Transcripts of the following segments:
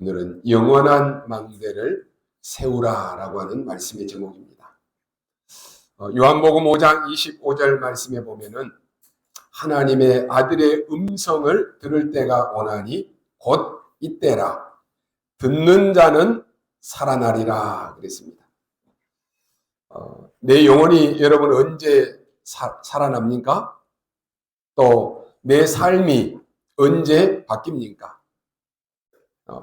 오늘은 영원한 망대를 세우라라고 하는 말씀의 제목입니다. 요한복음 5장 25절 말씀에 보면은 하나님의 아들의 음성을 들을 때가 오나니 곧 이때라. 듣는 자는 살아나리라 그랬습니다. 내 영혼이 여러분 언제 살아납니까? 또 내 삶이 언제 바뀝니까?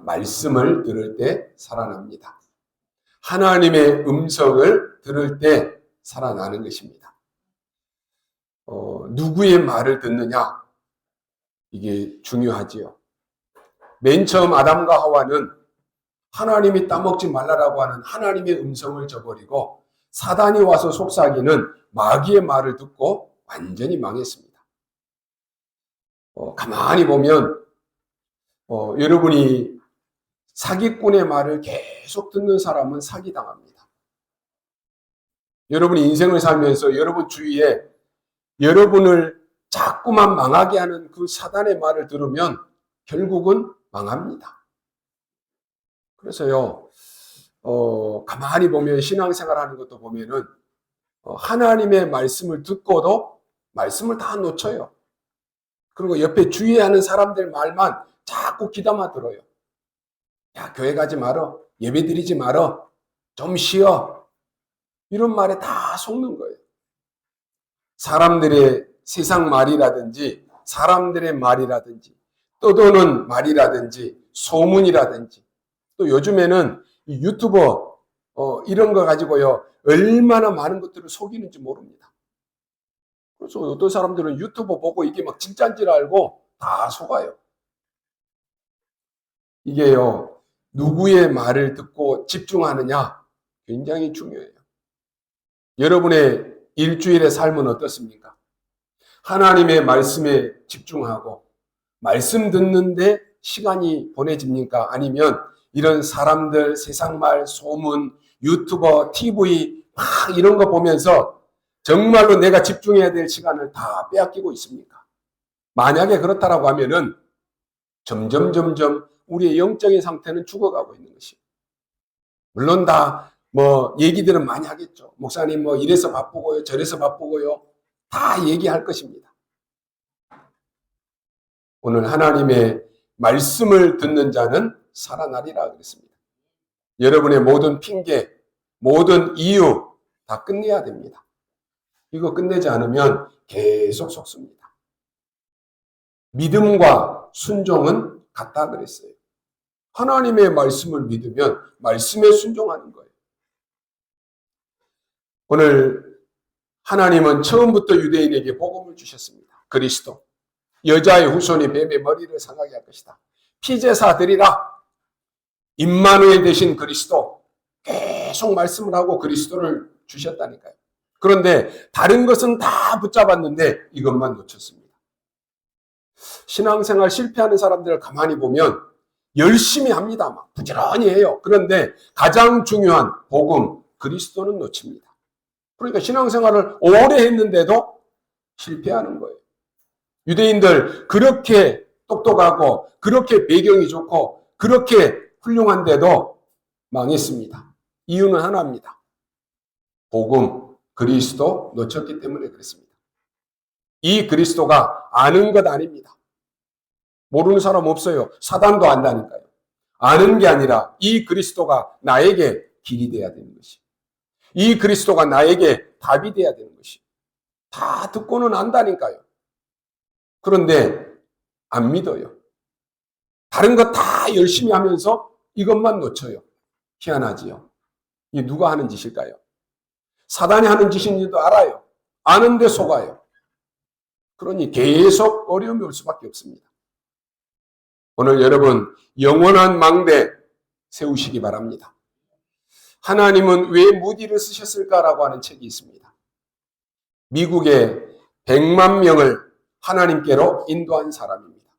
말씀을 들을 때 살아납니다. 하나님의 음성을 들을 때 살아나는 것입니다. 누구의 말을 듣느냐? 이게 중요하지요. 맨 처음 아담과 하와는 하나님이 따먹지 말라라고 하는 하나님의 음성을 저버리고 사단이 와서 속삭이는 마귀의 말을 듣고 완전히 망했습니다. 가만히 보면 여러분이 사기꾼의 말을 계속 듣는 사람은 사기당합니다. 여러분이 인생을 살면서 여러분 주위에 여러분을 자꾸만 망하게 하는 그 사단의 말을 들으면 결국은 망합니다. 그래서요, 가만히 보면 신앙생활 하는 것도 보면은 하나님의 말씀을 듣고도 말씀을 다 놓쳐요. 그리고 옆에 주의하는 사람들 말만 자꾸 귀담아 들어요. 야, 교회 가지 말어. 예배 드리지 말어. 좀 쉬어. 이런 말에 다 속는 거예요. 사람들의 세상 말이라든지 사람들의 말이라든지 떠도는 말이라든지 소문이라든지 또 요즘에는 이 유튜버 이런 거 가지고요 얼마나 많은 것들을 속이는지 모릅니다. 그래서 어떤 사람들은 유튜버 보고 이게 막 진짜인 줄 알고 다 속아요. 이게요 누구의 말을 듣고 집중하느냐 굉장히 중요해요. 여러분의 일주일의 삶은 어떻습니까? 하나님의 말씀에 집중하고 말씀 듣는데 시간이 보내집니까? 아니면 이런 사람들, 세상말, 소문, 유튜버, TV 막 이런 거 보면서 정말로 내가 집중해야 될 시간을 다 빼앗기고 있습니까? 만약에 그렇다라고 하면은 점점 우리의 영적인 상태는 죽어가고 있는 것이에요. 물론 다 얘기들은 많이 하겠죠. 목사님 이래서 바쁘고요, 저래서 바쁘고요. 다 얘기할 것입니다. 오늘 하나님의 말씀을 듣는 자는 살아나리라 그랬습니다. 여러분의 모든 핑계, 모든 이유 다 끝내야 됩니다. 이거 끝내지 않으면 계속 속습니다. 믿음과 순종은 같다 그랬어요. 하나님의 말씀을 믿으면 말씀에 순종하는 거예요. 오늘 하나님은 처음부터 유대인에게 복음을 주셨습니다. 그리스도. 여자의 후손이 뱀의 머리를 상하게 할 것이다. 피제사 드리라. 임마누엘 되신 그리스도. 계속 말씀을 하고 그리스도를 주셨다니까요. 그런데 다른 것은 다 붙잡았는데 이것만 놓쳤습니다. 신앙생활 실패하는 사람들을 가만히 보면 열심히 합니다. 막 부지런히 해요. 그런데 가장 중요한 복음, 그리스도는 놓칩니다. 그러니까 신앙생활을 오래 했는데도 실패하는 거예요. 유대인들 그렇게 똑똑하고 그렇게 배경이 좋고 그렇게 훌륭한데도 망했습니다. 이유는 하나입니다. 복음, 그리스도 놓쳤기 때문에 그렇습니다. 이 그리스도가 아는 것 아닙니다. 모르는 사람 없어요. 사단도 안다니까요. 아는 게 아니라 이 그리스도가 나에게 길이 돼야 되는 것이. 이 그리스도가 나에게 답이 돼야 되는 것이. 다 듣고는 안다니까요. 그런데 안 믿어요. 다른 거 다 열심히 하면서 이것만 놓쳐요. 희한하지요. 이게 누가 하는 짓일까요? 사단이 하는 짓인지도 알아요. 아는데 속아요. 그러니 계속 어려움이 올 수밖에 없습니다. 오늘 여러분 영원한 망대 세우시기 바랍니다. 하나님은 왜 무디를 쓰셨을까라고 하는 책이 있습니다. 미국의 100만 명을 하나님께로 인도한 사람입니다.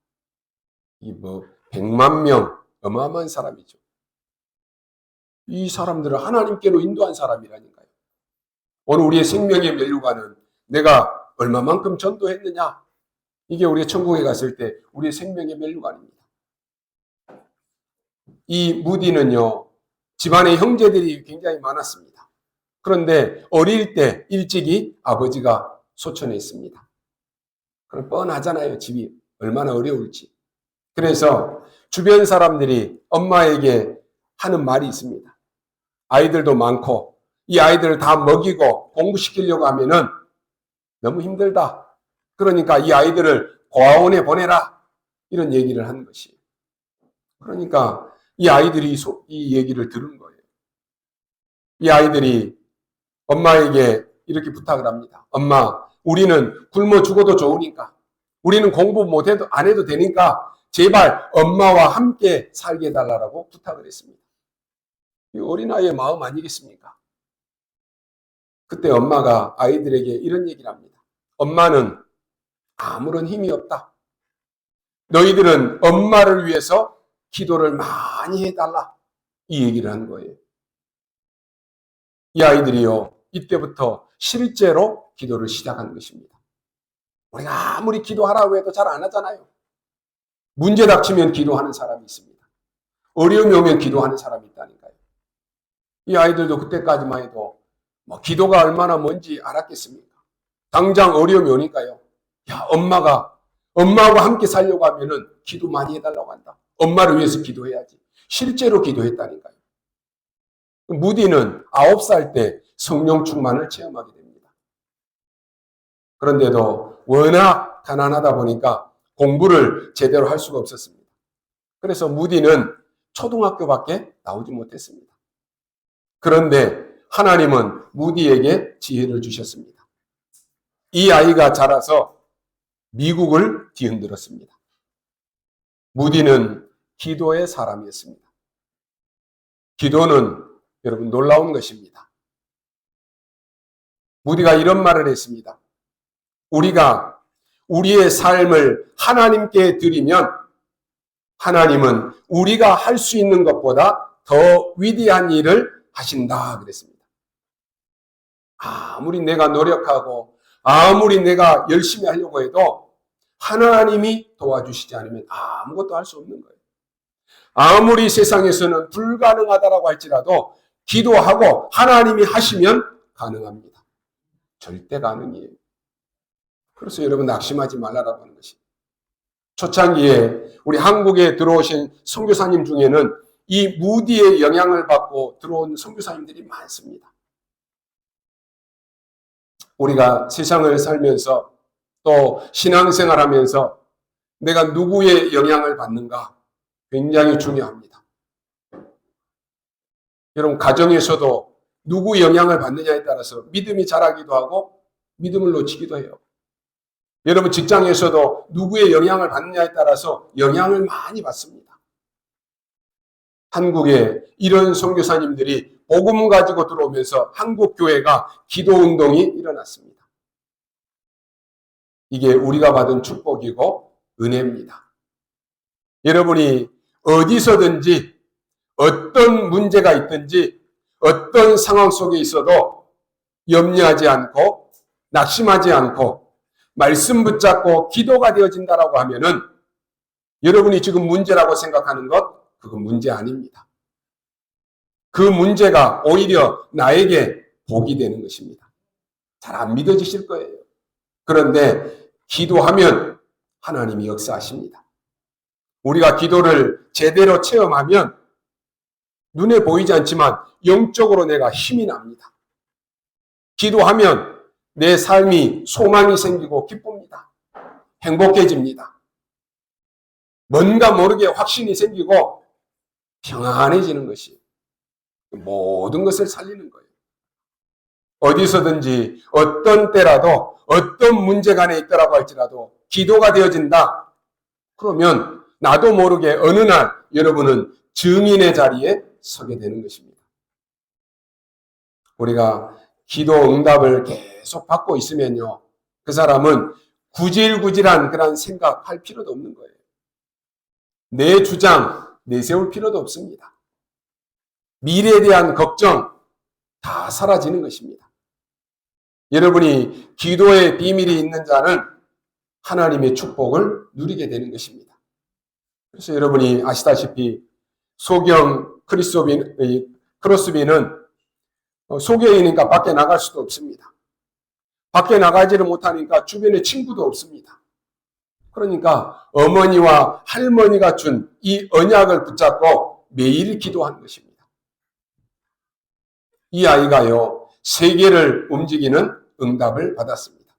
100만 명 어마어마한 사람이죠. 이 사람들을 하나님께로 인도한 사람이라니까요. 오늘 우리의 생명의 면류관은 내가 얼마만큼 전도했느냐? 이게 우리가 천국에 갔을 때 우리의 생명의 면류관입니다. 이 무디는요, 집안에 형제들이 굉장히 많았습니다. 그런데 어릴 때 일찍이 아버지가 소천해 있습니다. 그럼 뻔하잖아요. 집이 얼마나 어려울지. 그래서 주변 사람들이 엄마에게 하는 말이 있습니다. 아이들도 많고 이 아이들을 다 먹이고 공부시키려고 하면은 너무 힘들다. 그러니까 이 아이들을 고아원에 보내라. 이런 얘기를 하는 것이에요. 그러니까 이 아이들이 이 얘기를 들은 거예요. 이 아이들이 엄마에게 이렇게 부탁을 합니다. 엄마, 우리는 굶어 죽어도 좋으니까, 우리는 공부 못해도 안 해도 되니까 제발 엄마와 함께 살게 해달라고 부탁을 했습니다. 이 어린아이의 마음 아니겠습니까? 그때 엄마가 아이들에게 이런 얘기를 합니다. 엄마는 아무런 힘이 없다. 너희들은 엄마를 위해서 기도를 많이 해달라. 이 얘기를 한 거예요. 이 아이들이요, 이때부터 실제로 기도를 시작한 것입니다. 우리가 아무리 기도하라고 해도 잘 안 하잖아요. 문제 닥치면 기도하는 사람이 있습니다. 어려움이 오면 기도하는 사람이 있다니까요. 이 아이들도 그때까지만 해도 기도가 얼마나 뭔지 알았겠습니까? 당장 어려움이 오니까요. 야, 엄마하고 함께 살려고 하면은 기도 많이 해달라고 한다. 엄마를 위해서 기도해야지. 실제로 기도했다니까요. 무디는 9살 때 성령 충만을 체험하게 됩니다. 그런데도 워낙 가난하다 보니까 공부를 제대로 할 수가 없었습니다. 그래서 무디는 초등학교밖에 나오지 못했습니다. 그런데 하나님은 무디에게 지혜를 주셨습니다. 이 아이가 자라서 미국을 뒤흔들었습니다. 무디는 기도의 사람이었습니다. 기도는 여러분 놀라운 것입니다. 무디가 이런 말을 했습니다. 우리가 우리의 삶을 하나님께 드리면 하나님은 우리가 할 수 있는 것보다 더 위대한 일을 하신다 그랬습니다. 아무리 내가 노력하고 아무리 내가 열심히 하려고 해도 하나님이 도와주시지 않으면 아무것도 할 수 없는 거예요. 아무리 세상에서는 불가능하다라고 할지라도 기도하고 하나님이 하시면 가능합니다. 절대 가능이에요. 그래서 여러분 낙심하지 말라라고 하는 것이. 초창기에 우리 한국에 들어오신 선교사님 중에는 이 무디의 영향을 받고 들어온 선교사님들이 많습니다. 우리가 세상을 살면서 또 신앙생활하면서 내가 누구의 영향을 받는가 굉장히 중요합니다. 여러분 가정에서도 누구 영향을 받느냐에 따라서 믿음이 자라기도 하고 믿음을 놓치기도 해요. 여러분 직장에서도 누구의 영향을 받느냐에 따라서 영향을 많이 받습니다. 한국에 이런 선교사님들이 복음 가지고 들어오면서 한국 교회가 기도 운동이 일어났습니다. 이게 우리가 받은 축복이고 은혜입니다. 여러분이 어디서든지 어떤 문제가 있든지 어떤 상황 속에 있어도 염려하지 않고 낙심하지 않고 말씀 붙잡고 기도가 되어진다라고 하면은 여러분이 지금 문제라고 생각하는 것 그건 문제 아닙니다. 그 문제가 오히려 나에게 복이 되는 것입니다. 잘 안 믿어지실 거예요. 그런데 기도하면 하나님이 역사하십니다. 우리가 기도를 제대로 체험하면 눈에 보이지 않지만 영적으로 내가 힘이 납니다. 기도하면 내 삶이 소망이 생기고 기쁩니다. 행복해집니다. 뭔가 모르게 확신이 생기고 평안해지는 것이 모든 것을 살리는 거예요. 어디서든지 어떤 때라도 어떤 문제가 안에 있더라고 할지라도 기도가 되어진다. 그러면 나도 모르게 어느 날 여러분은 증인의 자리에 서게 되는 것입니다. 우리가 기도 응답을 계속 받고 있으면요. 그 사람은 구질구질한 그런 생각할 필요도 없는 거예요. 내 주장 내세울 필요도 없습니다. 미래에 대한 걱정 다 사라지는 것입니다. 여러분이 기도의 비밀이 있는 자는 하나님의 축복을 누리게 되는 것입니다. 그래서 여러분이 아시다시피 소경 크로스비는 소경이니까 밖에 나갈 수도 없습니다. 밖에 나가지를 못하니까 주변에 친구도 없습니다. 그러니까 어머니와 할머니가 준 이 언약을 붙잡고 매일 기도하는 것입니다. 이 아이가요, 세계를 움직이는 응답을 받았습니다.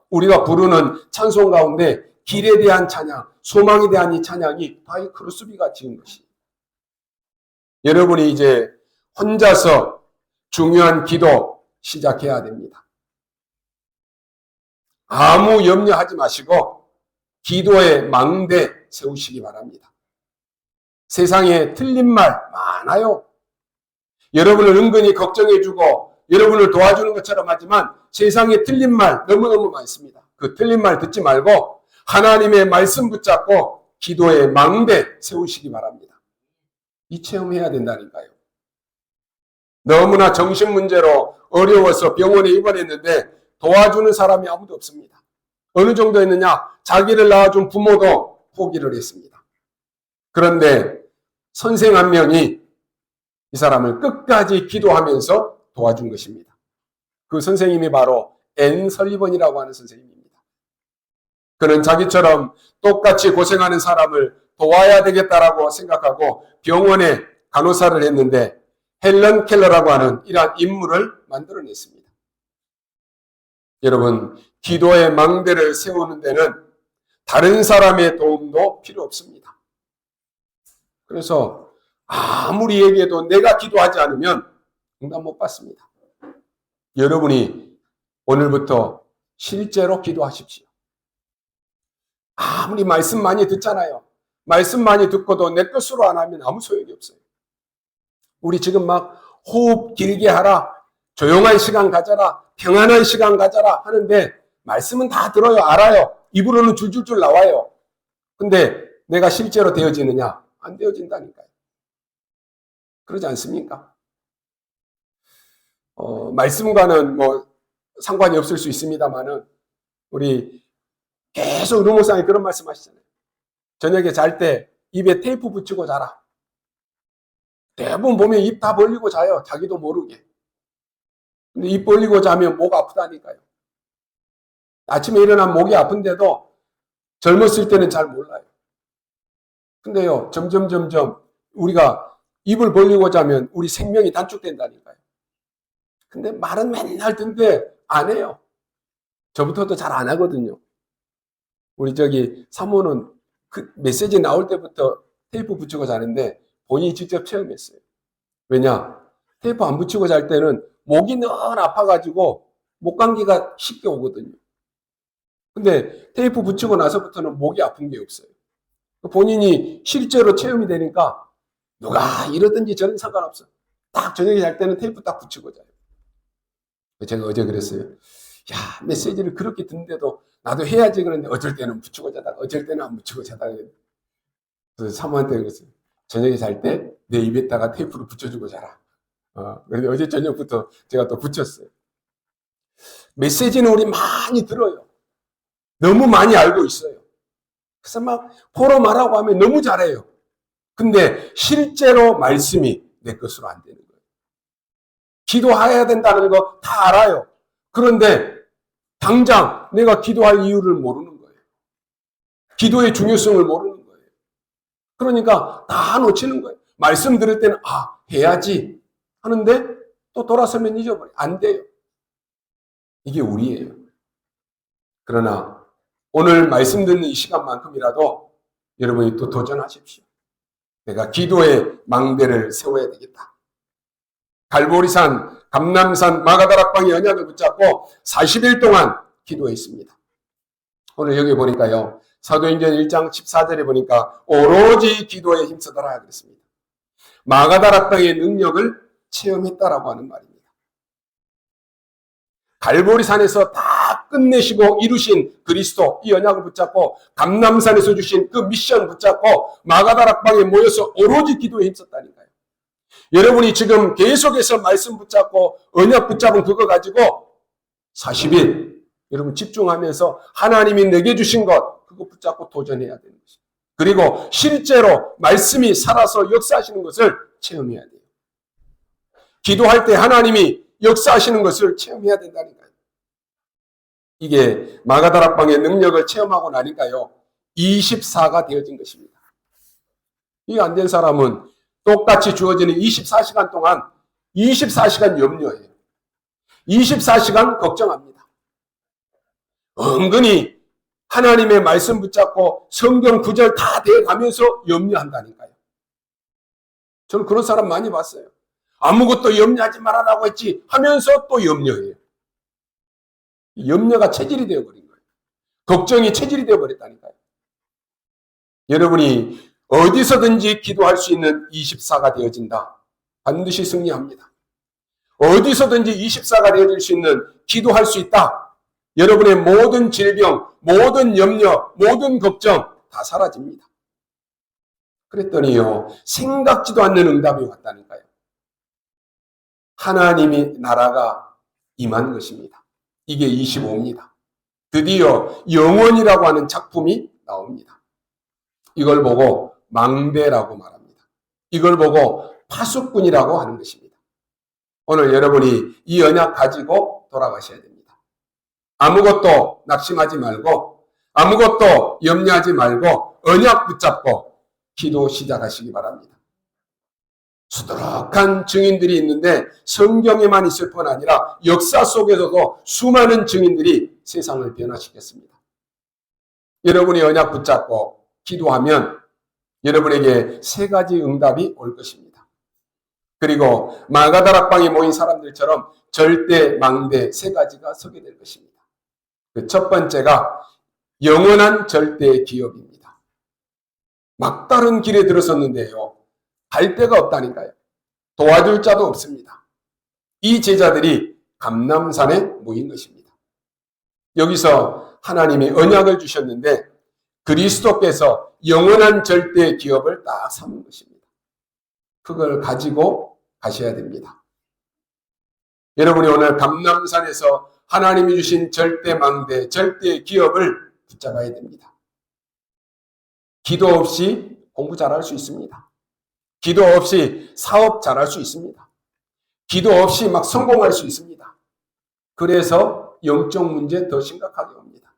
우리가 부르는 찬송 가운데 길에 대한 찬양, 소망에 대한 이 찬양이 다 이 크로스비가 지은 것입니다. 여러분이 이제 혼자서 중요한 기도 시작해야 됩니다. 아무 염려하지 마시고 기도의 망대 세우시기 바랍니다. 세상에 틀린 말 많아요. 여러분을 은근히 걱정해주고 여러분을 도와주는 것처럼 하지만 세상에 틀린 말 너무너무 많습니다. 그 틀린 말 듣지 말고 하나님의 말씀 붙잡고 기도의 망대 세우시기 바랍니다. 이 체험해야 된다니까요. 너무나 정신 문제로 어려워서 병원에 입원했는데 도와주는 사람이 아무도 없습니다. 어느 정도 했느냐? 자기를 낳아준 부모도 포기를 했습니다. 그런데 선생 한 명이 이 사람을 끝까지 기도하면서 도와준 것입니다. 그 선생님이 바로 앤 설리번이라고 하는 선생님입니다. 그는 자기처럼 똑같이 고생하는 사람을 도와야 되겠다라고 생각하고 병원에 간호사를 했는데 헬런 켈러라고 하는 이러한 인물을 만들어냈습니다. 여러분, 기도의 망대를 세우는 데는 다른 사람의 도움도 필요 없습니다. 그래서 아무리 얘기해도 내가 기도하지 않으면 응답 못 받습니다. 여러분이 오늘부터 실제로 기도하십시오. 아무리 말씀 많이 듣잖아요. 말씀 많이 듣고도 내 것으로 안 하면 아무 소용이 없어요. 우리 지금 막 호흡 길게 하라, 조용한 시간 가져라, 평안한 시간 가져라 하는데 말씀은 다 들어요. 알아요. 입으로는 줄줄줄 나와요. 근데 내가 실제로 되어지느냐? 안 되어진다니까요. 그러지 않습니까? 말씀과는 뭐 상관이 없을 수 있습니다만은 우리 계속 루모상이 그런 말씀 하시잖아요. 저녁에 잘 때 입에 테이프 붙이고 자라. 대부분 보면 입 다 벌리고 자요. 자기도 모르게. 근데 입 벌리고 자면 목 아프다니까요. 아침에 일어나면 목이 아픈데도 젊었을 때는 잘 몰라요. 근데요, 점점 우리가 입을 벌리고 자면 우리 생명이 단축된다니까요. 근데 말은 맨날 듣는데 안 해요. 저부터도 잘 안 하거든요. 우리 사모는 그 메시지 나올 때부터 테이프 붙이고 자는데 본인이 직접 체험했어요. 왜냐? 테이프 안 붙이고 잘 때는 목이 늘 아파가지고 목 감기가 쉽게 오거든요. 근데 테이프 붙이고 나서부터는 목이 아픈 게 없어요. 본인이 실제로 체험이 되니까 누가 이러든지 저는 상관없어. 딱 저녁에 잘 때는 테이프 딱 붙이고 자요. 제가 어제 그랬어요. 야, 메시지를 그렇게 듣는데도 나도 해야지 그러는데 어쩔 때는 붙이고 자다가 어쩔 때는 안 붙이고 자다가. 그래서 사모한테 그랬어요. 저녁에 잘 때 내 입에다가 테이프를 붙여주고 자라. 그런데 어제 저녁부터 제가 또 붙였어요. 메시지는 우리 많이 들어요. 너무 많이 알고 있어요. 그래서 막 포로 말하고 하면 너무 잘해요. 근데 실제로 말씀이 내 것으로 안 되는 거예요. 기도해야 된다는 거 다 알아요. 그런데 당장 내가 기도할 이유를 모르는 거예요. 기도의 중요성을 모르는 거예요. 그러니까 다 놓치는 거예요. 말씀 들을 때는 해야지 하는데 또 돌아서면 잊어버려요. 안 돼요. 이게 우리예요. 그러나 오늘 말씀 듣는 이 시간만큼이라도 여러분이 또 도전하십시오. 내가 기도의 망대를 세워야 되겠다. 갈보리산, 감람산, 마가다락방의 언약을 붙잡고 40일 동안 기도했습니다. 오늘 여기 보니까요. 사도행전 1장 14절에 보니까 오로지 기도에 힘쓰더라 그랬습니다. 마가다락방의 능력을 체험했다라고 하는 말입니다. 갈보리산에서 다 끝내시고 이루신 그리스도 이 언약을 붙잡고 감람산에서 주신 그 미션 붙잡고 마가다락방에 모여서 오로지 기도에 힘썼다니까요. 여러분이 지금 계속해서 말씀 붙잡고 언약 붙잡은 그거 가지고 40일 여러분 집중하면서 하나님이 내게 주신 것 그거 붙잡고 도전해야 되는 것입니다. 그리고 실제로 말씀이 살아서 역사하시는 것을 체험해야 돼요. 기도할 때 하나님이 역사하시는 것을 체험해야 된다니까요. 이게 마가다락방의 능력을 체험하고 나니까요, 24가 되어진 것입니다. 이게 안 된 사람은 똑같이 주어지는 24시간 동안 24시간 염려해요. 24시간 걱정합니다. 은근히 하나님의 말씀 붙잡고 성경 구절 다 대가면서 염려한다니까요. 저는 그런 사람 많이 봤어요. 아무것도 염려하지 말아라고 했지 하면서 또 염려해요. 염려가 체질이 되어버린 거예요. 걱정이 체질이 되어버렸다니까요. 여러분이 어디서든지 기도할 수 있는 24가 되어진다. 반드시 승리합니다. 어디서든지 24가 되어질 수 있는 기도할 수 있다. 여러분의 모든 질병, 모든 염려, 모든 걱정 다 사라집니다. 그랬더니요, 생각지도 않는 응답이 왔다니까요. 하나님이 나라가 임한 것입니다. 이게 25입니다. 드디어 영원이라고 하는 작품이 나옵니다. 이걸 보고 망대라고 말합니다. 이걸 보고 파수꾼이라고 하는 것입니다. 오늘 여러분이 이 언약 가지고 돌아가셔야 됩니다. 아무것도 낙심하지 말고, 아무것도 염려하지 말고 언약 붙잡고 기도 시작하시기 바랍니다. 수두룩한 증인들이 있는데 성경에만 있을 뿐 아니라 역사 속에서도 수많은 증인들이 세상을 변화시켰습니다. 여러분이 언약 붙잡고 기도하면 여러분에게 세 가지 응답이 올 것입니다. 그리고 마가다락방에 모인 사람들처럼 절대, 망대 세 가지가 서게 될 것입니다. 그 첫 번째가 영원한 절대 기업입니다. 막다른 길에 들어섰는데요, 갈 데가 없다니까요. 도와줄 자도 없습니다. 이 제자들이 감람산에 모인 것입니다. 여기서 하나님이 언약을 주셨는데 그리스도께서 영원한 절대 기업을 딱 삼은 것입니다. 그걸 가지고 가셔야 됩니다. 여러분이 오늘 감람산에서 하나님이 주신 절대 망대, 절대 기업을 붙잡아야 됩니다. 기도 없이 공부 잘할 수 있습니다. 기도 없이 사업 잘할 수 있습니다. 기도 없이 막 성공할 수 있습니다. 그래서 영적 문제 더 심각하게 옵니다.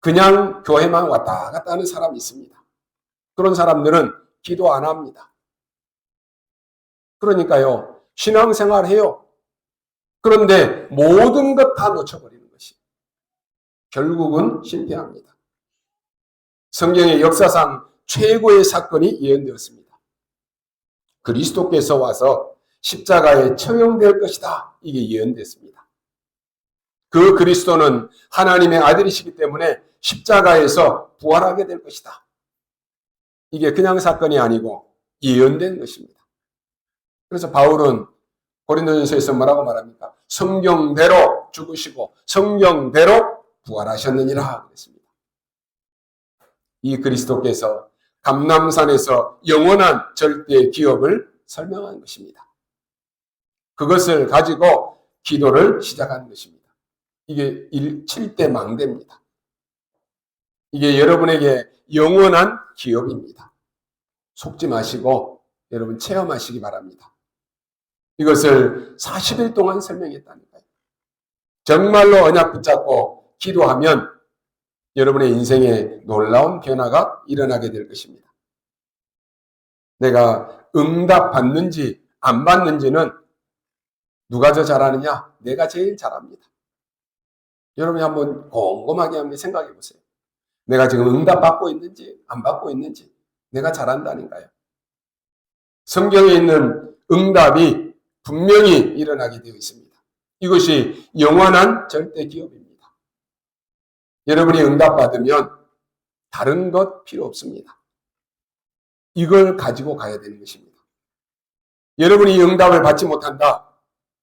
그냥 교회만 왔다 갔다 하는 사람이 있습니다. 그런 사람들은 기도 안 합니다. 그러니까요, 신앙생활 해요. 그런데 모든 것 다 놓쳐버리는 것이 결국은 실패합니다. 성경의 역사상 최고의 사건이 예언되었습니다. 그리스도께서 와서 십자가에 처형될 것이다. 이게 예언됐습니다. 그 그리스도는 하나님의 아들이시기 때문에 십자가에서 부활하게 될 것이다. 이게 그냥 사건이 아니고 예언된 것입니다. 그래서 바울은 고린도전서에서 뭐라고 말합니까? 성경대로 죽으시고 성경대로 부활하셨느니라 그랬습니다. 이 그리스도께서 감람산에서 영원한 절대 기업을 설명한 것입니다. 그것을 가지고 기도를 시작한 것입니다. 이게 7대 망대입니다. 이게 여러분에게 영원한 기업입니다. 속지 마시고 여러분 체험하시기 바랍니다. 이것을 40일 동안 설명했다니까요. 정말로 언약 붙잡고 기도하면 여러분의 인생에 놀라운 변화가 일어나게 될 것입니다. 내가 응답 받는지 안 받는지는 누가 더 잘하느냐? 내가 제일 잘합니다. 여러분이 한번 곰곰하게 한번 생각해 보세요. 내가 지금 응답 받고 있는지 안 받고 있는지 내가 잘한다니까요. 성경에 있는 응답이 분명히 일어나게 되어 있습니다. 이것이 영원한 절대 기업입니다. 여러분이 응답받으면 다른 것 필요 없습니다. 이걸 가지고 가야 되는 것입니다. 여러분이 이 응답을 받지 못한다.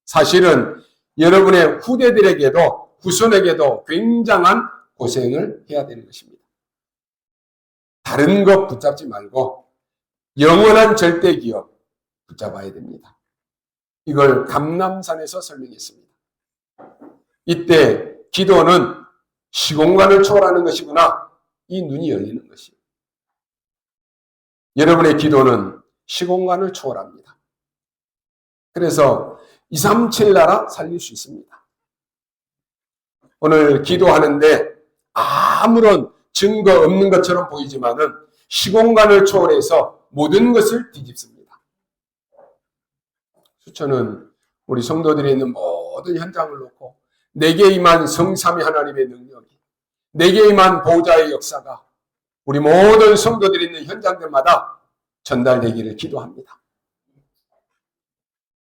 사실은 여러분의 후대들에게도 후손에게도 굉장한 고생을 해야 되는 것입니다. 다른 것 붙잡지 말고 영원한 절대 기업 붙잡아야 됩니다. 이걸 감람산에서 설명했습니다. 이때 기도는 시공간을 초월하는 것이구나. 이 눈이 열리는 것이에요. 여러분의 기도는 시공간을 초월합니다. 그래서 237 나라 살릴 수 있습니다. 오늘 기도하는데 아무런 증거 없는 것처럼 보이지만은 시공간을 초월해서 모든 것을 뒤집습니다. 저는 우리 성도들이 있는 모든 현장을 놓고 내게 임한 성삼위 하나님의 능력이, 내게 임한 보좌의 역사가 우리 모든 성도들이 있는 현장들마다 전달되기를 기도합니다.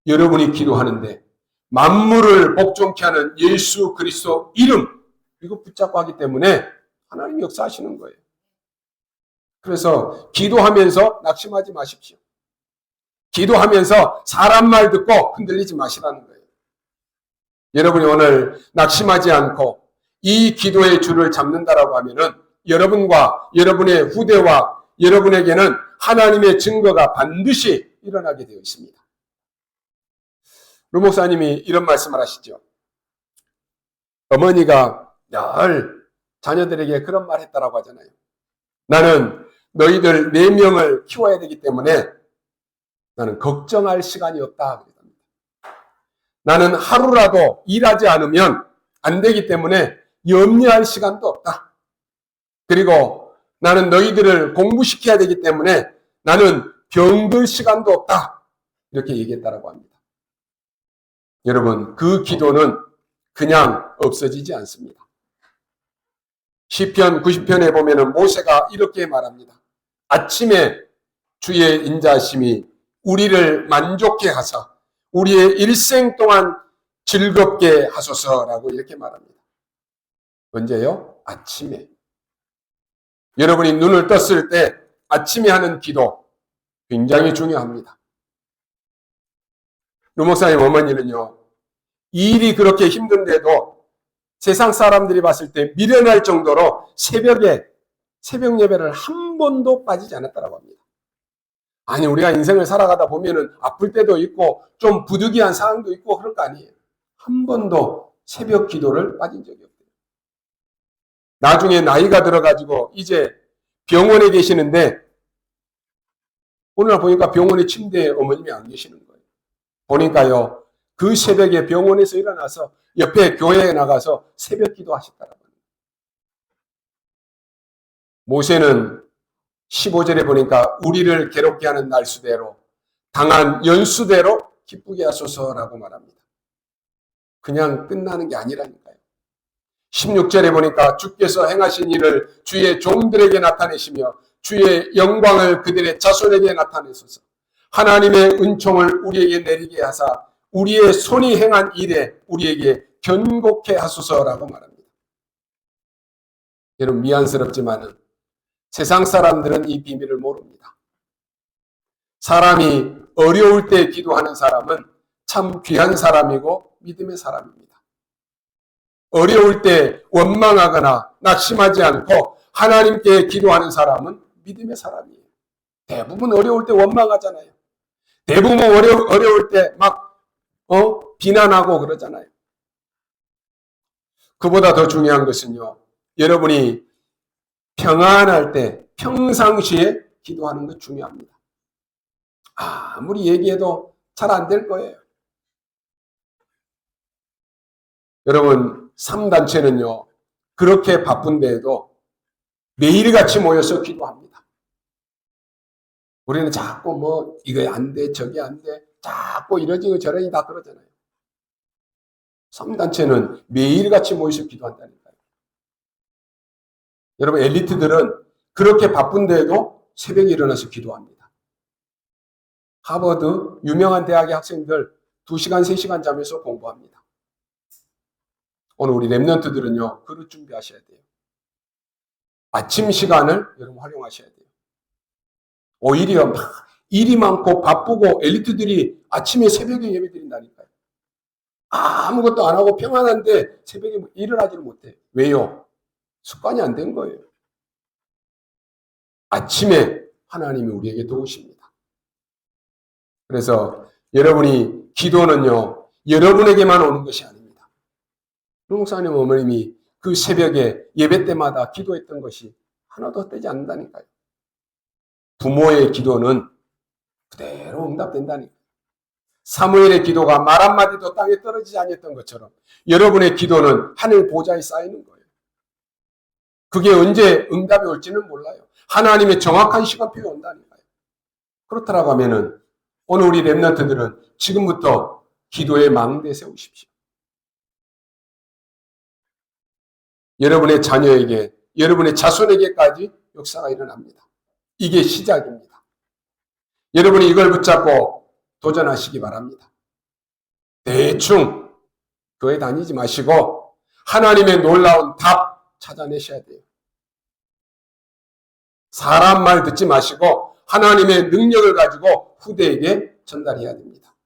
여러분이 기도하는데 만물을 복종케 하는 예수 그리스도 이름, 이거 붙잡고 하기 때문에 하나님이 역사하시는 거예요. 그래서 기도하면서 낙심하지 마십시오. 기도하면서 사람 말 듣고 흔들리지 마시라는 거예요. 여러분이 오늘 낙심하지 않고 이 기도의 줄을 잡는다라고 하면은 여러분과 여러분의 후대와 여러분에게는 하나님의 증거가 반드시 일어나게 되어 있습니다. 루 목사님이 이런 말씀을 하시죠. 어머니가 늘 자녀들에게 그런 말 했다라고 하잖아요. 나는 너희들 4명을 키워야 되기 때문에 나는 걱정할 시간이 없다. 나는 하루라도 일하지 않으면 안 되기 때문에 염려할 시간도 없다. 그리고 나는 너희들을 공부시켜야 되기 때문에 나는 병들 시간도 없다. 이렇게 얘기했다라고 합니다. 여러분, 그 기도는 그냥 없어지지 않습니다. 시편 90편에 보면은 모세가 이렇게 말합니다. 아침에 주의 인자심이 우리를 만족해 하사 우리의 일생 동안 즐겁게 하소서라고 이렇게 말합니다. 언제요? 아침에. 여러분이 눈을 떴을 때 아침에 하는 기도 굉장히 중요합니다. 루 목사님 어머니는요, 일이 그렇게 힘든데도 세상 사람들이 봤을 때 미련할 정도로 새벽 예배를 한 번도 빠지지 않았다고 합니다. 아니, 우리가 인생을 살아가다 보면은 아플 때도 있고 좀 부득이한 상황도 있고 그럴 거 아니에요. 한 번도 새벽 기도를 빠진 적이 없대요. 나중에 나이가 들어가지고 이제 병원에 계시는데 오늘 보니까 병원의 침대에 어머님이 안 계시는 거예요. 보니까요, 그 새벽에 병원에서 일어나서 옆에 교회에 나가서 새벽 기도하셨다라고 합니다. 모세는 15절에 보니까 우리를 괴롭게 하는 날수대로 당한 연수대로 기쁘게 하소서라고 말합니다. 그냥 끝나는 게 아니라니까요. 16절에 보니까 주께서 행하신 일을 주의 종들에게 나타내시며 주의 영광을 그들의 자손에게 나타내소서. 하나님의 은총을 우리에게 내리게 하사 우리의 손이 행한 일에 우리에게 견고케 하소서라고 말합니다. 여러분, 미안스럽지만은 세상 사람들은 이 비밀을 모릅니다. 사람이 어려울 때 기도하는 사람은 참 귀한 사람이고 믿음의 사람입니다. 어려울 때 원망하거나 낙심하지 않고 하나님께 기도하는 사람은 믿음의 사람이에요. 대부분 어려울 때 원망하잖아요. 대부분 어려울 때 막 비난하고 그러잖아요. 그보다 더 중요한 것은요, 여러분이 평안할 때 평상시에 기도하는 것 중요합니다. 아무리 얘기해도 잘 안 될 거예요. 여러분, 3단체는요, 그렇게 바쁜데도 매일같이 모여서 기도합니다. 우리는 자꾸 이거 안 돼, 저게 안 돼, 자꾸 이러지 저러지 다 그러잖아요. 3단체는 매일같이 모여서 기도한다니까요. 여러분, 엘리트들은 그렇게 바쁜데도 새벽에 일어나서 기도합니다. 하버드 유명한 대학의 학생들 2시간, 3시간 자면서 공부합니다. 오늘 우리 랩런트들은요, 그릇 준비하셔야 돼요. 아침 시간을 여러분 활용하셔야 돼요. 오히려 막 일이 많고 바쁘고 엘리트들이 아침에 새벽에 예배 드린다니까요. 아무것도 안 하고 평안한데 새벽에 일어나지를 못해. 왜요? 습관이 안 된 거예요. 아침에 하나님이 우리에게 도우십니다. 그래서 여러분이 기도는요, 여러분에게만 오는 것이 아닙니다. 루 목사님 어머님이 그 새벽에 예배 때마다 기도했던 것이 하나도 헛되지 않는다니까요. 부모의 기도는 그대로 응답된다니까요. 사무엘의 기도가 말 한마디도 땅에 떨어지지 않았던 것처럼 여러분의 기도는 하늘 보좌에 쌓이는 거예요. 그게 언제 응답이 올지는 몰라요. 하나님의 정확한 시간표가 온다니까요. 그렇다라고 하면은 오늘 우리 렘넌트들은 지금부터 기도의 망대 세우십시오. 여러분의 자녀에게, 여러분의 자손에게까지 역사가 일어납니다. 이게 시작입니다. 여러분이 이걸 붙잡고 도전하시기 바랍니다. 대충 교회 다니지 마시고 하나님의 놀라운 답 찾아내셔야 돼요. 사람 말 듣지 마시고 하나님의 능력을 가지고 후대에게 전달해야 됩니다.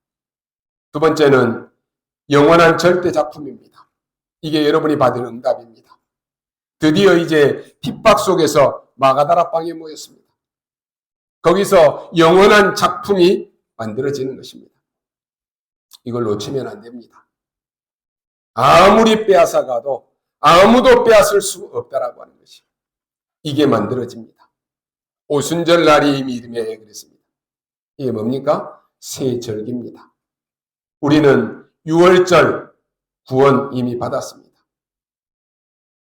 두 번째는 영원한 절대 작품입니다. 이게 여러분이 받은 응답입니다. 드디어 이제 핍박 속에서 마가다락방에 모였습니다. 거기서 영원한 작품이 만들어지는 것입니다. 이걸 놓치면 안 됩니다. 아무리 빼앗아가도 아무도 빼앗을 수 없다라고 하는 것이 이게 만들어집니다. 오순절 날이 믿음에 그랬습니다. 이게 뭡니까? 새 절기입니다. 우리는 6월절 구원 이미 받았습니다.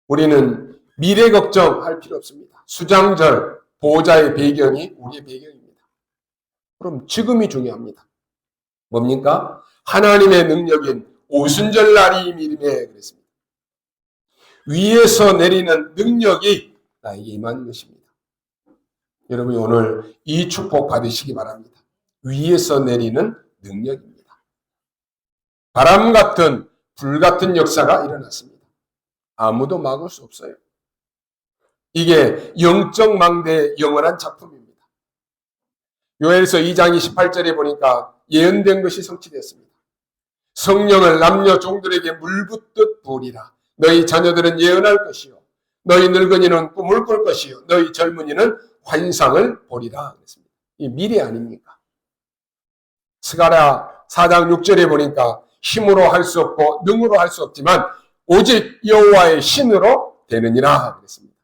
우리는 미래 걱정할 필요 없습니다. 수장절 보호자의 배경이 우리의 배경입니다. 그럼 지금이 중요합니다. 뭡니까? 하나님의 능력인 오순절 날이 믿음에 그랬습니다. 위에서 내리는 능력이 나에게 임하는 것입니다. 여러분이 오늘 이 축복 받으시기 바랍니다. 위에서 내리는 능력입니다. 바람 같은 불 같은 역사가 일어났습니다. 아무도 막을 수 없어요. 이게 영적 망대의 영원한 작품입니다. 요엘서 2장 28절에 보니까 예언된 것이 성취됐습니다. 성령을 남녀 종들에게 물붓듯 부으리라. 너희 자녀들은 예언할 것이요 너희 늙은이는 꿈을 꿀 것이요 너희 젊은이는 환상을 보리라 그랬습니다. 이 미래 아닙니까? 스가랴 4장 6절에 보니까 힘으로 할 수 없고 능으로 할 수 없지만 오직 여호와의 신으로 되느니라 그랬습니다.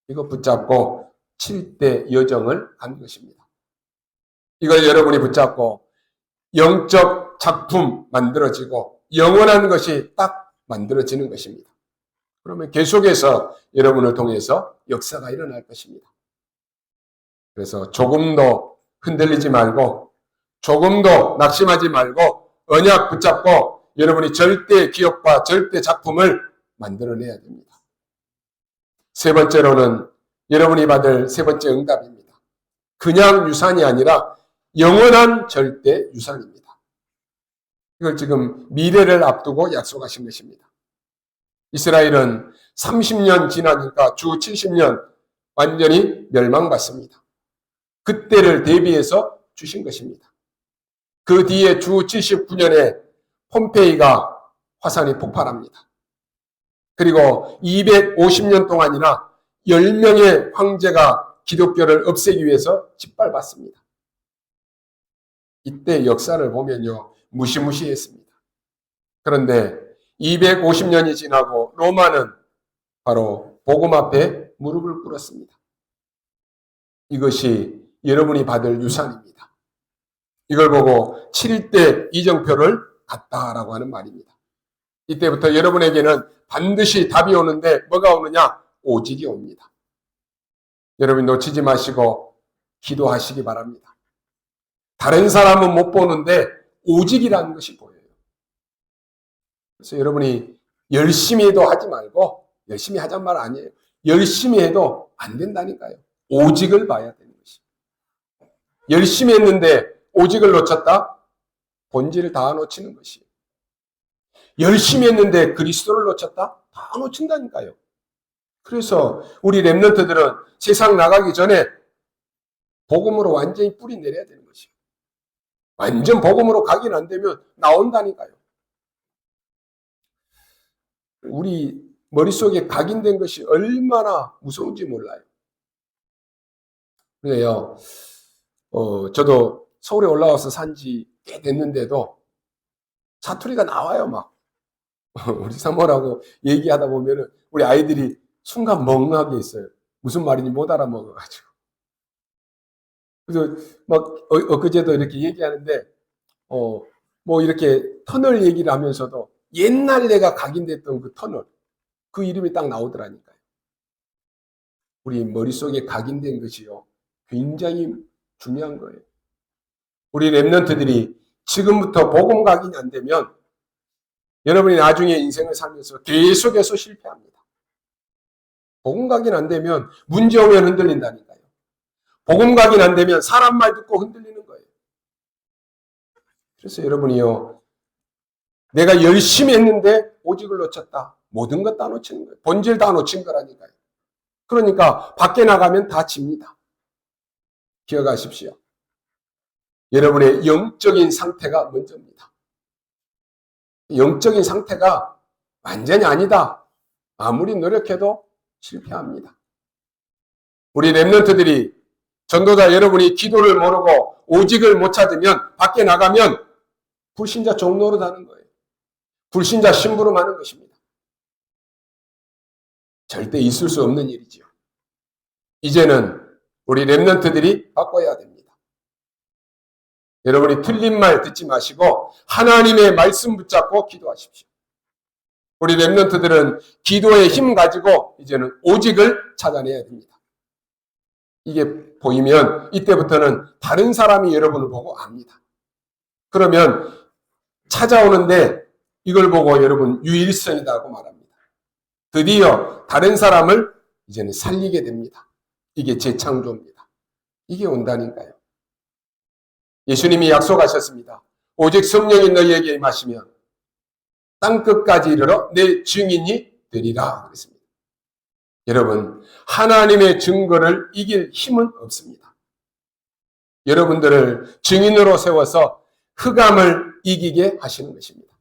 이거 붙잡고 7대 여정을 간 것입니다. 이걸 여러분이 붙잡고 영적 작품 만들어지고 영원한 것이 딱 만들어지는 것입니다. 그러면 계속해서 여러분을 통해서 역사가 일어날 것입니다. 그래서 조금도 흔들리지 말고 조금도 낙심하지 말고 언약 붙잡고 여러분이 절대 기업과 절대 작품을 만들어내야 됩니다. 세 번째로는 여러분이 받을 세 번째 응답입니다. 그냥 유산이 아니라 영원한 절대 유산입니다. 이걸 지금 미래를 앞두고 약속하신 것입니다. 이스라엘은 30년 지나니까 주 70년 완전히 멸망받습니다. 그때를 대비해서 주신 것입니다. 그 뒤에 주 79년에 폼페이가 화산이 폭발합니다. 그리고 250년 동안이나 10명의 황제가 기독교를 없애기 위해서 짓밟았습니다. 이때 역사를 보면요, 무시무시했습니다. 그런데 250년이 지나고 로마는 바로 복음 앞에 무릎을 꿇었습니다. 이것이 여러분이 받을 유산입니다. 이걸 보고 7대 이정표를 갔다라고 하는 말입니다. 이때부터 여러분에게는 반드시 답이 오는데 뭐가 오느냐? 오직이 옵니다. 여러분 놓치지 마시고 기도하시기 바랍니다. 다른 사람은 못 보는데 오직이라는 것이 보여요. 그래서 여러분이 열심히 해도 하지 말고, 열심히 하자는 말 아니에요. 열심히 해도 안 된다니까요. 오직을 봐야 되는 것이. 열심히 했는데 오직을 놓쳤다? 본질을 다 놓치는 것이에요. 열심히 했는데 그리스도를 놓쳤다? 다 놓친다니까요. 그래서 우리 렘넌트들은 세상 나가기 전에 복음으로 완전히 뿌리 내려야 되는 것이에요. 완전 복음으로 가긴 안 되면 나온다니까요. 우리 머릿속에 각인된 것이 얼마나 무서운지 몰라요. 그래요. 저도 서울에 올라와서 산지 꽤 됐는데도 사투리가 나와요, 막. 우리 사모라고 얘기하다 보면은 우리 아이들이 순간 멍하게 있어요. 무슨 말인지 못 알아먹어가지고. 그래서 막 엊그제도 이렇게 얘기하는데 뭐 이렇게 터널 얘기를 하면서도 옛날 내가 각인됐던 그 터널, 그 이름이 딱 나오더라니까요. 우리 머릿속에 각인된 것이요, 굉장히 중요한 거예요. 우리 랩런트들이 지금부터 복음 각인이 안 되면 여러분이 나중에 인생을 살면서 계속해서 실패합니다. 복음 각인 안 되면 문제 오면 흔들린다니까요. 복음 각인 안 되면 사람 말 듣고 흔들리는 거예요. 그래서 여러분이요, 내가 열심히 했는데 오직을 놓쳤다. 모든 것 다 놓치는 거예요. 본질 다 놓친 거라니까요. 그러니까 밖에 나가면 다 집니다. 기억하십시오. 여러분의 영적인 상태가 먼저입니다. 영적인 상태가 완전히 아니다. 아무리 노력해도 실패합니다. 우리 랩런트들이, 전도자 여러분이 기도를 모르고 오직을 못 찾으면 밖에 나가면 불신자 종로로 하는 거예요. 불신자 심부름하는 것입니다. 절대 있을 수 없는 일이지요. 이제는 우리 랩런트들이 바꿔야 됩니다. 여러분이 틀린 말 듣지 마시고 하나님의 말씀 붙잡고 기도하십시오. 우리 랩런트들은 기도의 힘 가지고 이제는 오직을 찾아내야 됩니다. 이게 보이면 이때부터는 다른 사람이 여러분을 보고 압니다. 그러면 찾아오는데 이걸 보고 여러분 유일성이라고 말합니다. 드디어 다른 사람을 이제는 살리게 됩니다. 이게 재창조입니다. 이게 온다니까요. 예수님이 약속하셨습니다. 오직 성령이 너희에게 임하시면 땅끝까지 이르러 내 증인이 되리라 그랬습니다. 여러분, 하나님의 증거를 이길 힘은 없습니다. 여러분들을 증인으로 세워서 흑암을 이기게 하시는 것입니다.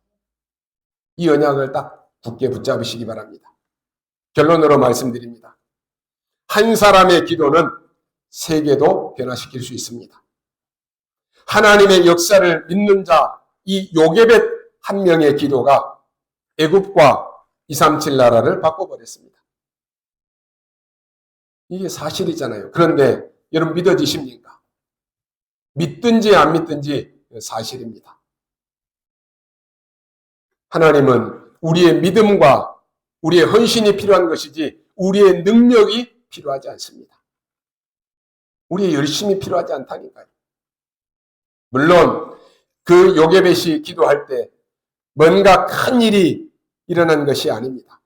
이 언약을 딱 굳게 붙잡으시기 바랍니다. 결론으로 말씀드립니다. 한 사람의 기도는 세계도 변화시킬 수 있습니다. 하나님의 역사를 믿는 자, 이 요게벳 한 명의 기도가 애굽과 237 나라를 바꿔버렸습니다. 이게 사실이잖아요. 그런데 여러분 믿어지십니까? 믿든지 안 믿든지 사실입니다. 하나님은 우리의 믿음과 우리의 헌신이 필요한 것이지 우리의 능력이 필요하지 않습니다. 우리의 열심이 필요하지 않다니까요. 물론 그 요게벳이 기도할 때 뭔가 큰 일이 일어난 것이 아닙니다.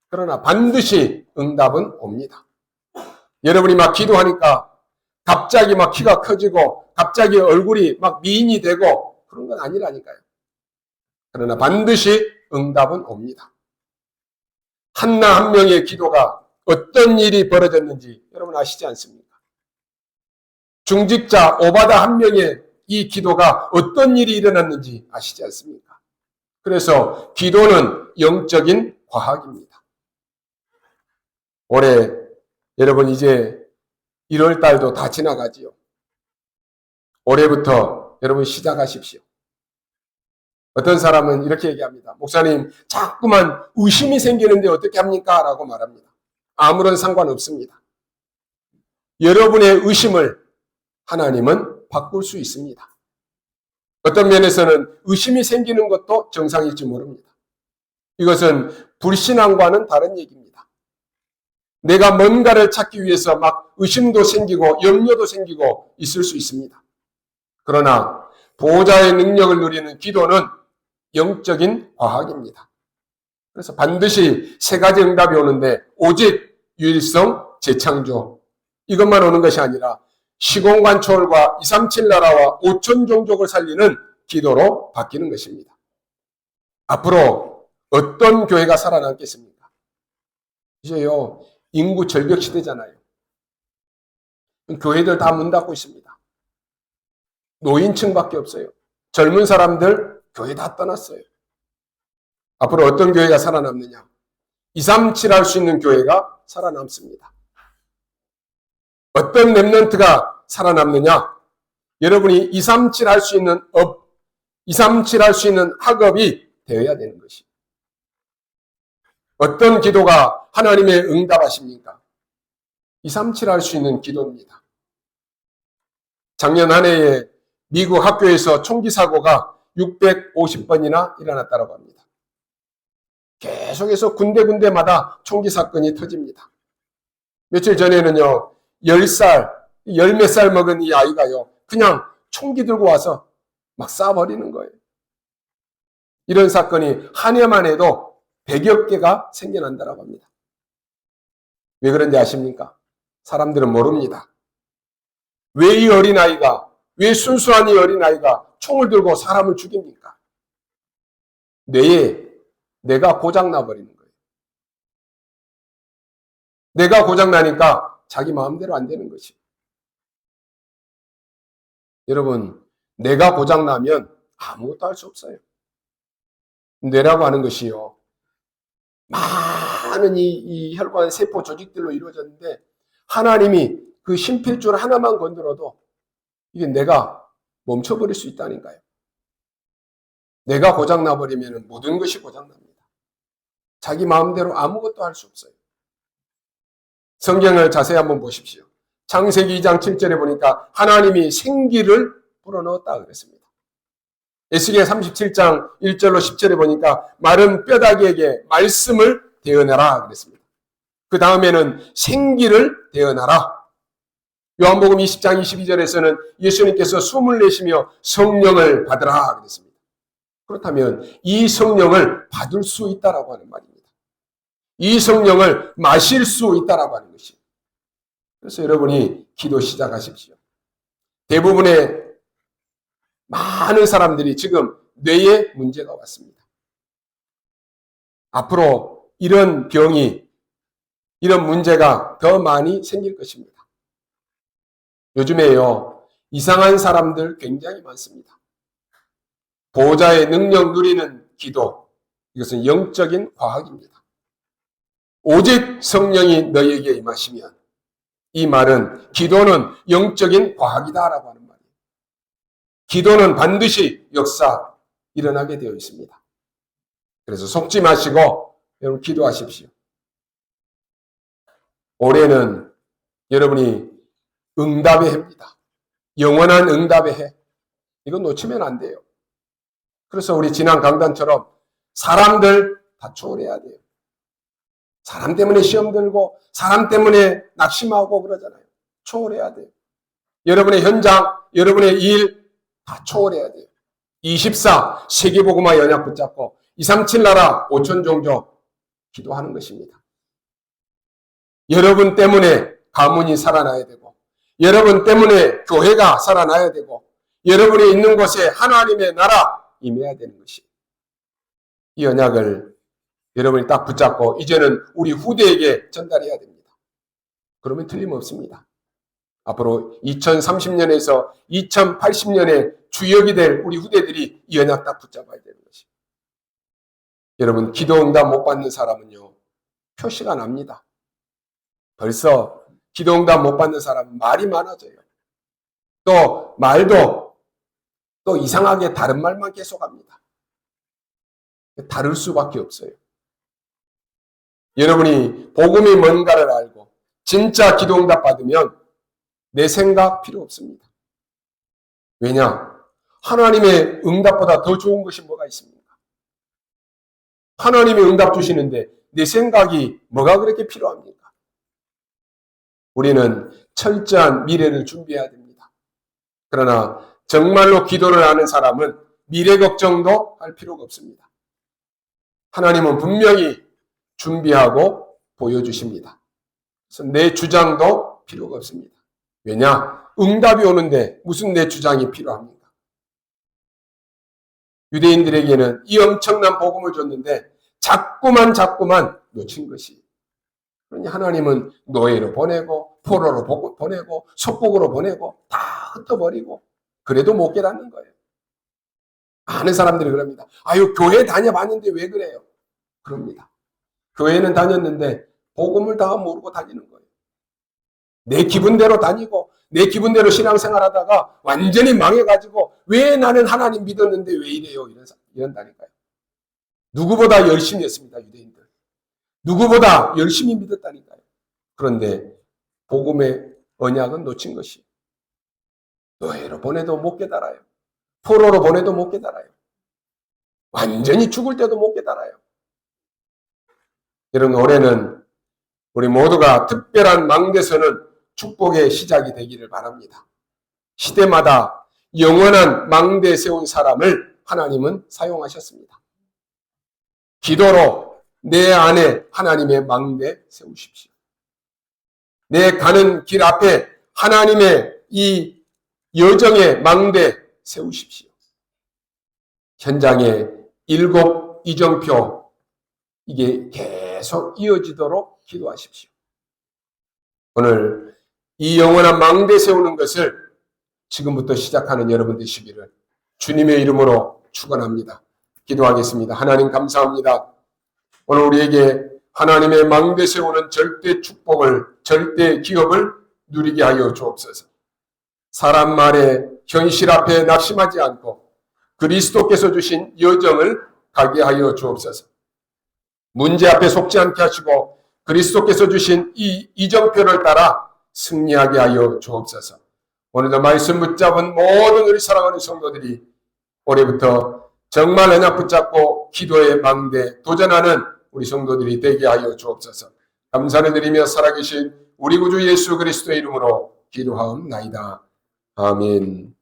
그러나 반드시 응답은 옵니다. 여러분이 막 기도하니까 갑자기 막 키가 커지고 갑자기 얼굴이 막 미인이 되고 그런 건 아니라니까요. 그러나 반드시 응답은 옵니다. 한나 한 명의 기도가 어떤 일이 벌어졌는지 여러분 아시지 않습니까? 중직자 오바다 한 명의 이 기도가 어떤 일이 일어났는지 아시지 않습니까? 그래서 기도는 영적인 과학입니다. 올해 여러분 이제 1월 달도 다 지나가지요. 올해부터 여러분 시작하십시오. 어떤 사람은 이렇게 얘기합니다. 목사님, 자꾸만 의심이 생기는데 어떻게 합니까? 라고 말합니다. 아무런 상관없습니다. 여러분의 의심을 하나님은 바꿀 수 있습니다. 어떤 면에서는 의심이 생기는 것도 정상일지 모릅니다. 이것은 불신앙과는 다른 얘기입니다. 내가 뭔가를 찾기 위해서 막 의심도 생기고 염려도 생기고 있을 수 있습니다. 그러나 보호자의 능력을 누리는 기도는 영적인 과학입니다. 그래서 반드시 세 가지 응답이 오는데 오직, 유일성, 재창조 이것만 오는 것이 아니라 시공간 초월과 237 나라와 5천 종족을 살리는 기도로 바뀌는 것입니다. 앞으로 어떤 교회가 살아남겠습니까? 이제요, 인구 절벽 시대잖아요. 교회들 다 문 닫고 있습니다. 노인층밖에 없어요. 젊은 사람들 교회 다 떠났어요. 앞으로 어떤 교회가 살아남느냐? 237 할 수 있는 교회가 살아남습니다. 어떤 랩런트가 살아남느냐? 여러분이 237 할 수 있는 237 할 수 있는 학업이 되어야 되는 것이. 어떤 기도가 하나님의 응답하십니까? 237 할 수 있는 기도입니다. 작년 한 해에 미국 학교에서 총기 사고가 650번이나 일어났다고 합니다. 계속해서 군데군데마다 총기 사건이 터집니다. 며칠 전에는요, 10살, 열 몇 살 먹은 이 아이가요, 그냥 총기 들고 와서 막 쏴버리는 거예요. 이런 사건이 한 해만 해도 100여 개가 생겨난다고 합니다. 왜 그런지 아십니까? 사람들은 모릅니다. 왜 이 어린아이가, 왜 순수한 이 어린아이가 총을 들고 사람을 죽입니까? 뇌에 뇌가 고장나버리는 거예요. 뇌가 고장나니까 자기 마음대로 안 되는 것이에요. 여러분, 뇌가 고장나면 아무것도 할 수 없어요. 뇌라고 하는 것이요, 많은 이 혈관 세포 조직들로 이루어졌는데 하나님이 그 심폐줄 하나만 건드려도 이게 뇌가 멈춰버릴 수 있다니까요. 뇌가 고장나버리면 모든 것이 고장납니다. 자기 마음대로 아무것도 할 수 없어요. 성경을 자세히 한번 보십시오. 창세기 2장 7절에 보니까 하나님이 생기를 불어넣었다 그랬습니다. 에스겔 37장 1절로 10절에 보니까 마른 뼈다귀에게 말씀을 대어내라 그랬습니다. 그 다음에는 생기를 대어내라. 요한복음 20장 22절에서는 예수님께서 숨을 내쉬며 성령을 받으라 그랬습니다. 그렇다면 이 성령을 받을 수 있다라고 하는 말입니다. 이 성령을 마실 수 있다라고 하는 것이에요. 그래서 여러분이 기도 시작하십시오. 대부분의 많은 사람들이 지금 뇌에 문제가 왔습니다. 앞으로 이런 병이, 이런 문제가 더 많이 생길 것입니다. 요즘에요, 이상한 사람들 굉장히 많습니다. 보호자의 능력 누리는 기도, 이것은 영적인 과학입니다. 오직 성령이 너희에게 임하시면, 이 말은 기도는 영적인 과학이다라고 하는 말이에요. 기도는 반드시 역사 일어나게 되어 있습니다. 그래서 속지 마시고 여러분 기도하십시오. 올해는 여러분이 응답의 해입니다. 영원한 응답의 해. 이건 놓치면 안 돼요. 그래서 우리 지난 강단처럼 사람들 다 초월해야 돼요. 사람 때문에 시험 들고 사람 때문에 낙심하고 그러잖아요. 초월해야 돼요. 여러분의 현장, 여러분의 일 다 초월해야 돼요. 24 세계복음화 연약 붙잡고 237 나라 5천 종족 기도하는 것입니다. 여러분 때문에 가문이 살아나야 되고, 여러분 때문에 교회가 살아나야 되고, 여러분이 있는 곳에 하나님의 나라 임해야 되는 것이, 이 언약을 여러분이 딱 붙잡고 이제는 우리 후대에게 전달해야 됩니다. 그러면 틀림없습니다. 앞으로 2030년에서 2080년에 주역이 될 우리 후대들이 이 언약 딱 붙잡아야 되는 것이. 여러분, 기도 응답 못 받는 사람은요, 표시가 납니다. 벌써 기도 응답 못 받는 사람은 말이 많아져요. 또 말도 또 이상하게 다른 말만 계속합니다. 다를 수밖에 없어요. 여러분이 복음이 뭔가를 알고 진짜 기도 응답 받으면 내 생각 필요 없습니다. 왜냐? 하나님의 응답보다 더 좋은 것이 뭐가 있습니까? 하나님이 응답 주시는데 내 생각이 뭐가 그렇게 필요합니까? 우리는 철저한 미래를 준비해야 됩니다. 그러나 정말로 기도를 하는 사람은 미래 걱정도 할 필요가 없습니다. 하나님은 분명히 준비하고 보여주십니다. 그래서 내 주장도 필요가 없습니다. 왜냐? 응답이 오는데 무슨 내 주장이 필요합니까? 유대인들에게는 이 엄청난 복음을 줬는데 자꾸만 놓친 것이. 그러니 하나님은 노예로 보내고 포로로 보내고 속국으로 보내고 다 흩어버리고 그래도 못 깨닫는 거예요. 많은 사람들이 그럽니다. 아유, 교회 다녀봤는데 왜 그래요? 그럽니다. 교회는 다녔는데 복음을 다 모르고 다니는 거예요. 내 기분대로 다니고 내 기분대로 신앙생활하다가 완전히 망해가지고 왜 나는 하나님 믿었는데 왜 이래요? 이런다니까요. 누구보다 열심히 했습니다. 유대인들. 누구보다 열심히 믿었다니까요. 그런데 복음의 언약은 놓친 것이. 노예로 보내도 못 깨달아요. 포로로 보내도 못 깨달아요. 완전히 죽을 때도 못 깨달아요. 이런 올해는 우리 모두가 특별한 망대서는 축복의 시작이 되기를 바랍니다. 시대마다 영원한 망대 세운 사람을 하나님은 사용하셨습니다. 기도로 내 안에 하나님의 망대 세우십시오. 내 가는 길 앞에 하나님의 이 여정의 망대 세우십시오. 현장에 7 이정표 이게 계속 이어지도록 기도하십시오. 오늘 이 영원한 망대 세우는 것을 지금부터 시작하는 여러분 되시기를 주님의 이름으로 축원합니다. 기도하겠습니다. 하나님 감사합니다. 오늘 우리에게 하나님의 망대 세우는 절대 축복을, 절대 기업을 누리게 하여 주옵소서. 사람 말에 현실 앞에 낙심하지 않고 그리스도께서 주신 여정을 가게 하여 주옵소서. 문제 앞에 속지 않게 하시고 그리스도께서 주신 이 이정표를 따라 승리하게 하여 주옵소서. 오늘도 말씀 붙잡은 모든 우리 사랑하는 성도들이 올해부터 정말 언약 붙잡고 기도의 망대 도전하는 우리 성도들이 되게 하여 주옵소서. 감사를 드리며 살아계신 우리 구주 예수 그리스도의 이름으로 기도하옵나이다. 아멘.